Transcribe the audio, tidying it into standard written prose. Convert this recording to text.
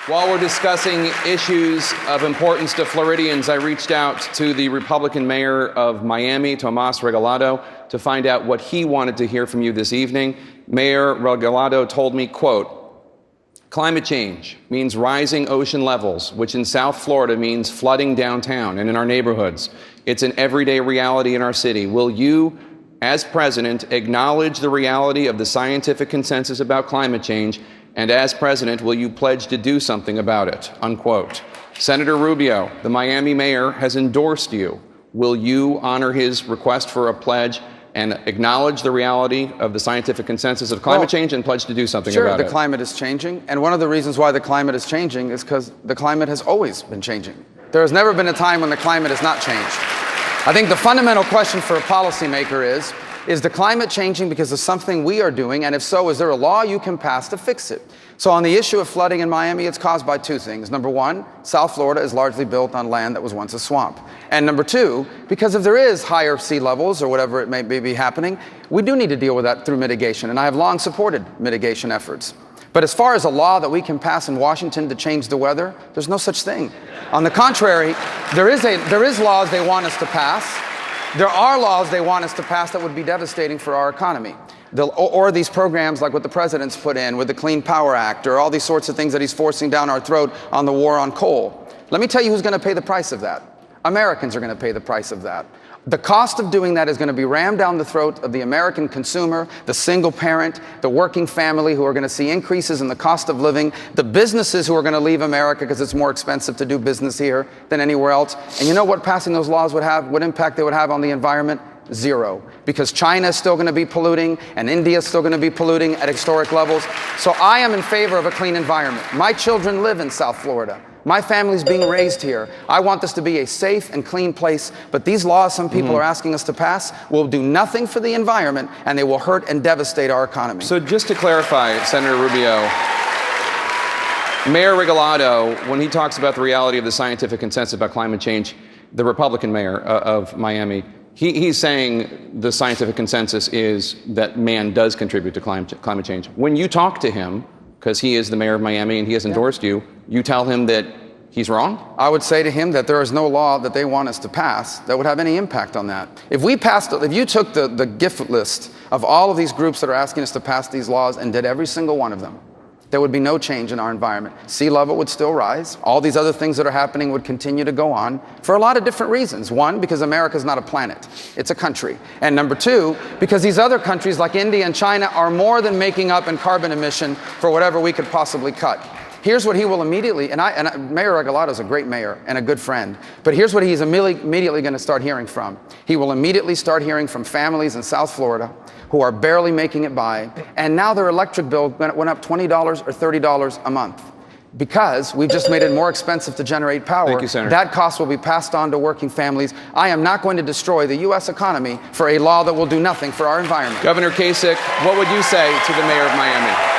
While we're discussing issues of importance to Floridians, I reached out to the Republican mayor of Miami, Tomas Regalado, to find out what he wanted to hear from you this evening. Mayor Regalado told me, quote, "Climate change means rising ocean levels, which in South Florida means flooding downtown and in our neighborhoods. It's an everyday reality in our city. Will you, as president, acknowledge the reality of the scientific consensus about climate change? And as president, will you pledge to do something about it?" Unquote. Senator Rubio, the Miami mayor, has endorsed you. Will you honor his request for a pledge and acknowledge the reality of the scientific consensus of climate change and pledge to do something about it? Sure, the climate is changing. And one of the reasons why the climate is changing is because the climate has always been changing. There has never been a time when the climate has not changed. I think the fundamental question for a policymaker is the climate changing because of something we are doing? And if so, is there a law you can pass to fix it? So on the issue of flooding in Miami, it's caused by two things. Number one, South Florida is largely built on land that was once a swamp. And number two, because if there is higher sea levels or whatever it may be happening, we do need to deal with that through mitigation. And I have long supported mitigation efforts. But as far as a law that we can pass in Washington to change the weather, there's no such thing. On the contrary, there is laws they want us to pass. There are laws they want us to pass that would be devastating for our economy. Or these programs like what the president's put in with the Clean Power Act, or all these sorts of things that he's forcing down our throat on the war on coal. Let me tell you who's going to pay the price of that. Americans are going to pay the price of that. The cost of doing that is going to be rammed down the throat of the American consumer, the single parent, the working family who are going to see increases in the cost of living, the businesses who are going to leave America because it's more expensive to do business here than anywhere else. And you know what passing those laws would have, what impact they would have on the environment? Zero. Because China is still going to be polluting and India is still going to be polluting at historic levels. So I am in favor of a clean environment. My children live in South Florida. My family's being raised here. I want this to be a safe and clean place, but these laws some people are asking us to pass will do nothing for the environment, and they will hurt and devastate our economy. So just to clarify, Senator Rubio, Mayor Regalado, when he talks about the reality of the scientific consensus about climate change, the Republican mayor of Miami, he's saying the scientific consensus is that man does contribute to climate change. When you talk to him, because he is the mayor of Miami and he has endorsed you, you tell him that he's wrong? I would say to him that there is no law that they want us to pass that would have any impact on that. If you took the gift list of all of these groups that are asking us to pass these laws and did every single one of them, there would be no change in our environment. Sea level would still rise. All these other things that are happening would continue to go on for a lot of different reasons. One, because America is not a planet. It's a country. And number two, because these other countries like India and China are more than making up in carbon emission for whatever we could possibly cut. Here's what he will immediately, Mayor Regalado is a great mayor and a good friend, but here's what he's immediately going to start hearing from. He will immediately start hearing from families in South Florida who are barely making it by, and now their electric bill went up $20 or $30 a month. Because we've just made it more expensive to generate power. Thank you, Senator. That cost will be passed on to working families. I am not going to destroy the U.S. economy for a law that will do nothing for our environment. Governor Kasich, what would you say to the mayor of Miami?